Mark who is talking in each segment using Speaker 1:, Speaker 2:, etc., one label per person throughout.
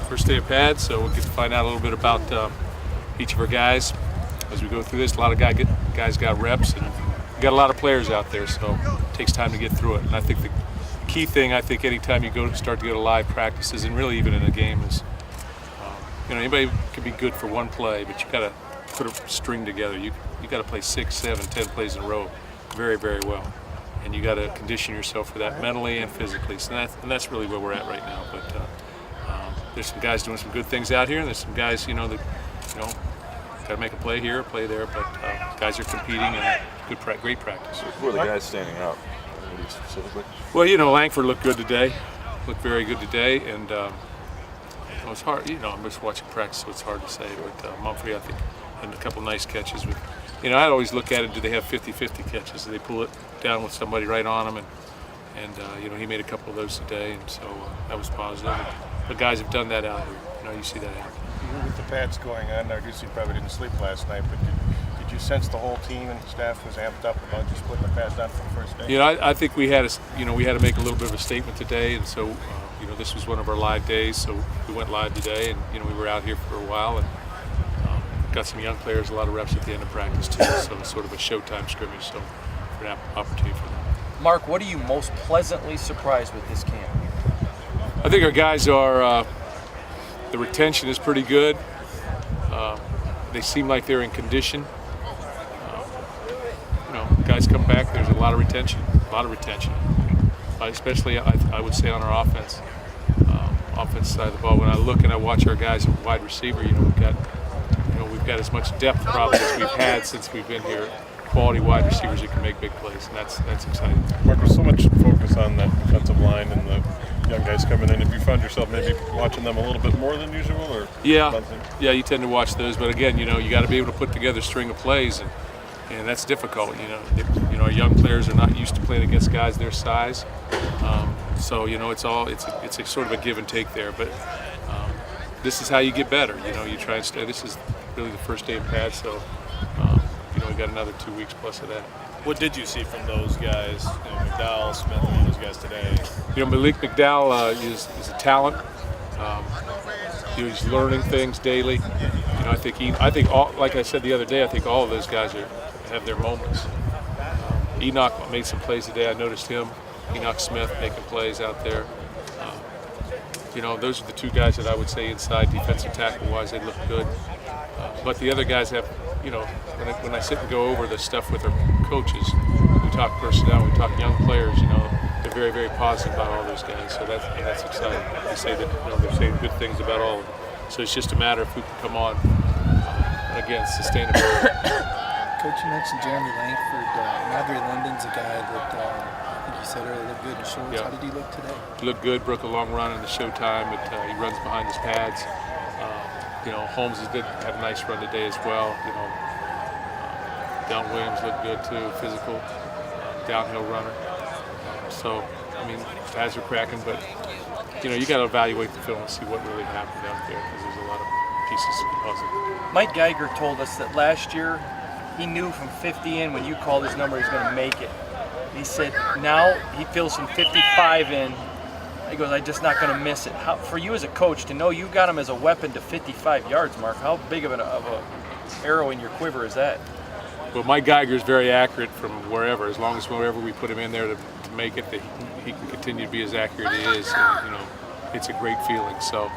Speaker 1: First day of pads, so we'll get to find out a little bit about each of our guys as we go through this. A lot of guys got reps, and we got a lot of players out there, so it takes time to get through it. And I think the key thing, anytime you start to go to live practices, and really even in a game, is anybody can be good for one play, but you got to put a string together. You got to play 6, 7, 10 plays in a row very, very well, and you got to condition yourself for that mentally and physically. So that's really where we're at right now. But there's some guys doing some good things out here, and there's some guys that got to make a play here, a play there. But guys are competing, and great practice.
Speaker 2: Who are the guys standing out specifically?
Speaker 1: Well, Langford looked good today. Looked very good today, and it's hard. I'm just watching practice, so it's hard to say. But Mumphrey, I think, had a couple nice catches. I'd always look at it. Do they have 50-50 catches? Do they pull it down with somebody right on them? And he made a couple of those today, and so that was positive. But guys have done that out here. You see that happen.
Speaker 3: With the pads going on, I guess you probably didn't sleep last night, but did you sense the whole team and staff was amped up about just putting the pads on for the first day?
Speaker 1: I think we had to make a little bit of a statement today, and so this was one of our live days, so we went live today, and we were out here for a while, and got some young players, a lot of reps at the end of practice too, so it's sort of a showtime scrimmage, so for an opportunity for them.
Speaker 4: Mark, what are you most pleasantly surprised with this camp?
Speaker 1: I think our guys are, the retention is pretty good. They seem like they're in condition. Guys come back, there's a lot of retention. Especially, I would say, on our offense side of the ball. When I look and I watch our guys at wide receiver, we've got as much depth probably as we've had since we've been here. Quality wide receivers who can make big plays, and that's exciting.
Speaker 3: Mark, there's so much focus on that defensive line and the young guys coming in. Have you found yourself maybe watching them a little bit more than usual, or?
Speaker 1: Yeah, you tend to watch those, but again, you got to be able to put together a string of plays, and that's difficult. Our young players are not used to playing against guys their size, so it's a sort of a give and take there. But this is how you get better. You try and stay. This is really the first day of pads, so we got another 2 weeks plus of that.
Speaker 5: What did you see from those guys, McDowell, Smith, and those guys today?
Speaker 1: Malik McDowell is a talent. He's learning things daily. I think all, like I said the other day, I think all of those guys have their moments. Enoch made some plays today. I noticed him. Enoch Smith making plays out there. Those are the two guys that I would say inside defensive tackle-wise, they look good. But the other guys have, when I sit and go over the stuff with our coaches, we talk personnel, we talk young players, they're very, very positive about all those guys. So that's exciting. They say that they're saying good things about all of them. So it's just a matter of who can come on. Again, sustainability.
Speaker 6: Coach, you mentioned Jeremy Langford. Madry London's a guy that I think you said earlier looked good in shorts. Yeah. How did he look today?
Speaker 1: He looked good, broke a long run in the showtime, but he runs behind his pads. Holmes did have a nice run today as well. Don Williams looked good too, physical, downhill runner. Pads are cracking, but you got to evaluate the film and see what really happened out there, because there's a lot of pieces to the puzzle.
Speaker 4: Mike Geiger told us that last year he knew from 50 in when you called his number he's going to make it. He said now he feels from 55 in. He goes, I'm just not going to miss it. For you as a coach to know you got him as a weapon to 55 yards, Mark, how big of a arrow in your quiver is that?
Speaker 1: Well, Mike Geiger is very accurate from wherever. As long as wherever we put him in there to make it, that he can continue to be as accurate as he is. And, it's a great feeling. So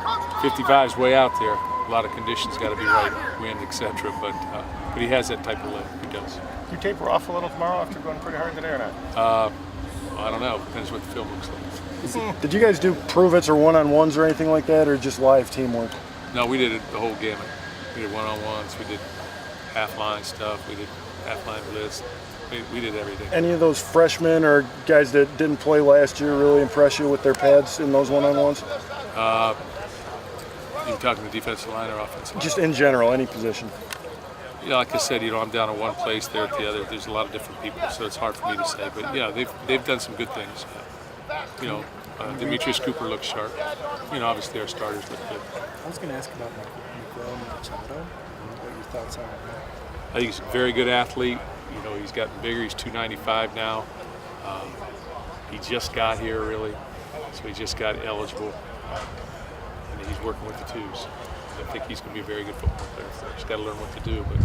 Speaker 1: 55 is way out there. A lot of conditions got to be right, wind, etc. But he has that type of leg. He does.
Speaker 3: You taper off a little tomorrow after going pretty hard today or not?
Speaker 1: I don't know. Depends what the film looks like.
Speaker 7: Did you guys do prove-its or one-on-ones or anything like that, or just live teamwork?
Speaker 1: No, we did the whole gamut. We did one-on-ones, we did half-line stuff, we did half-line blitz. We did everything.
Speaker 7: Any of those freshmen or guys that didn't play last year really impress you with their pads in those one-on-ones?
Speaker 1: You talking the defensive line or offensive line?
Speaker 7: Just in general, any position.
Speaker 1: Like I said, I'm down in one place, there at the other. There's a lot of different people, so it's hard for me to say. But yeah, they've done some good things. Demetrius Cooper looks sharp. Obviously our starters look good.
Speaker 6: I was going to ask about Miguel Machado. What your thoughts are on that?
Speaker 1: I think he's a very good athlete. He's gotten bigger. He's 295 now. He just got here, really, so he just got eligible. and he's working with the twos. I think he's going to be a very good football player. He's got to learn what to do, but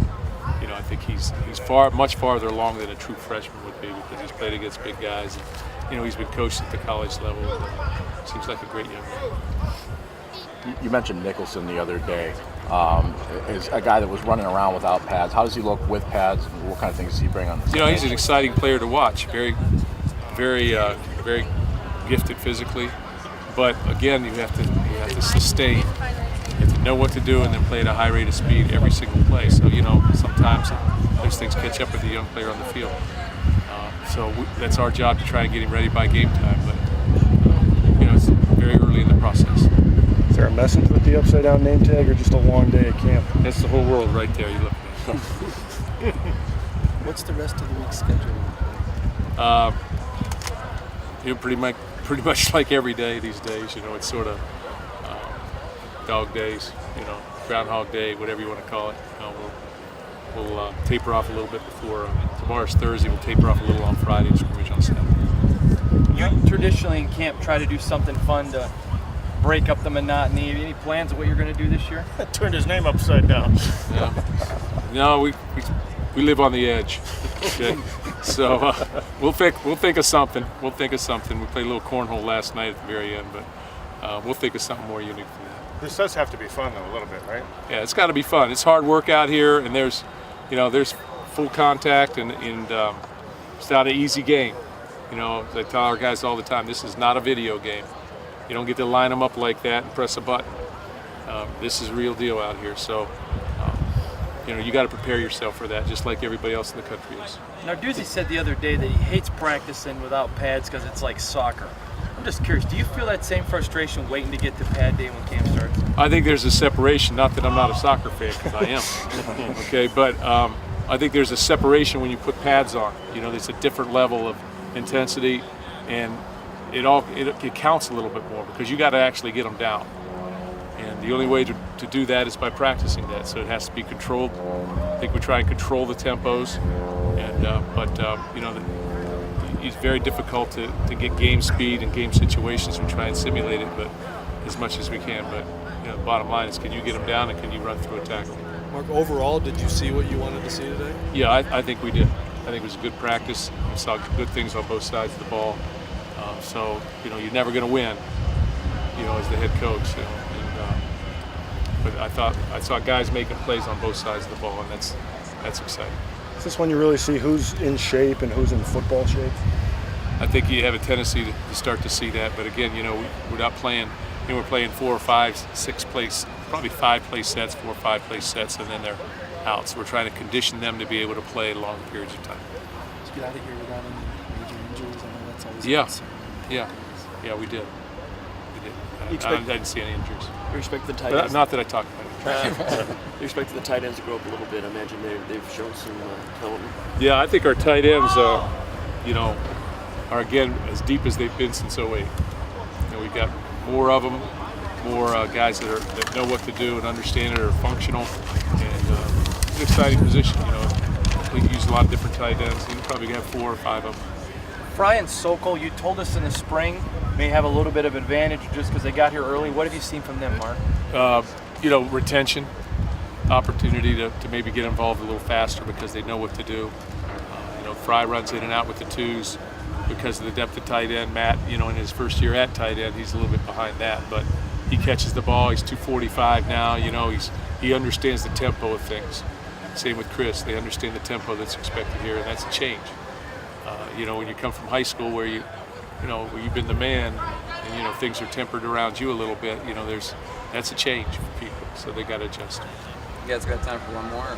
Speaker 1: I think he's much farther along than a true freshman would be because he's played against big guys. And, he's been coached at the college level. And, seems like a great young man.
Speaker 8: You mentioned Nicholson the other day. Is a guy that was running around without pads. How does he look with pads? And what kind of things does he bring on the
Speaker 1: He's an exciting player to watch. Very, very, very gifted physically. But again, you have to sustain. You have to know what to do and then play at a high rate of speed every single play. So sometimes those things catch up with the young player on the field. So that's our job to try and get him ready by game time. But it's very early in the process.
Speaker 7: Is there a message with the upside down name tag or just a long day at camp?
Speaker 1: That's the whole world right there. You look.
Speaker 6: What's the rest of the week's schedule?
Speaker 1: Pretty much like every day these days. It's sort of dog days. Groundhog Day, whatever you want to call it. We'll taper off a little bit before tomorrow's Thursday. We'll taper off a little on Friday and scrimmage on Saturday.
Speaker 4: You traditionally in camp try to do something fun to break up the monotony. Any plans of what you're going to do this year?
Speaker 3: Turned his name upside down.
Speaker 1: Yeah. No, we live on the edge. Okay, so we'll think of something. We'll think of something. We played a little cornhole last night at the very end, but we'll think of something more unique than that.
Speaker 3: This does have to be fun though, a little bit, right?
Speaker 1: Yeah, it's got to be fun. It's hard work out here, and there's full contact, and it's not an easy game. I tell our guys all the time, this is not a video game. You don't get to line them up like that and press a button. This is a real deal out here. So, you got to prepare yourself for that, just like everybody else in the country is.
Speaker 4: Narduzzi said the other day that he hates practicing without pads because it's like soccer. I'm just curious, do you feel that same frustration waiting to get to pad day when camp starts?
Speaker 1: I think there's a separation, not that I'm not a soccer fan, because I am. Okay, but I think there's a separation when you put pads on. There's a different level of intensity, and it counts a little bit more because you got to actually get them down. And the only way to do that is by practicing that. So it has to be controlled. I think we try and control the tempos, it's very difficult to get game speed and game situations. We try and simulate it, but as much as we can. But the bottom line is, can you get them down and can you run through a tackle?
Speaker 5: Mark, overall, did you see what you wanted to see today?
Speaker 1: Yeah, I think we did. I think it was a good practice. We saw good things on both sides of the ball. So you're never going to win, as the head coach. But I saw guys making plays on both sides of the ball, and that's exciting.
Speaker 7: Is this when you really see who's in shape and who's in football shape?
Speaker 1: I think you have a tendency to start to see that. But again, we're not playing. We're playing 4 or 5, 6 plays, probably 5 play sets, 4 or 5 play sets, and then they're out. So we're trying to condition them to be able to play long periods of time.
Speaker 6: Did you get out of here without any major injuries? I know that's always
Speaker 1: Yeah, we did. I didn't see any injuries.
Speaker 9: You expect the tight
Speaker 1: But
Speaker 9: ends?
Speaker 1: not that I talked about it.
Speaker 9: You expect the tight ends to grow up a little bit. I imagine they've shown some talent.
Speaker 1: Yeah, I think our tight ends, are again as deep as they've been since '08. We've got more of them, more guys that know what to do and understand it, are functional, and it's an exciting position. We use a lot of different tight ends. You probably have 4 or 5 of them.
Speaker 4: Fry and Sokol, you told us in the spring, may have a little bit of advantage just because they got here early. What have you seen from them, Mark?
Speaker 1: Retention, opportunity to maybe get involved a little faster because they know what to do. Fry runs in and out with the twos because of the depth of tight end. Matt, in his first year at tight end, he's a little bit behind that, but he catches the ball. He's 245 now. He understands the tempo of things. Same with Chris. They understand the tempo that's expected here, and that's a change. When you come from high school where where you've been the man, and things are tempered around you a little bit. That's a change for people, so they got to adjust.
Speaker 10: You guys got time for one more? Or?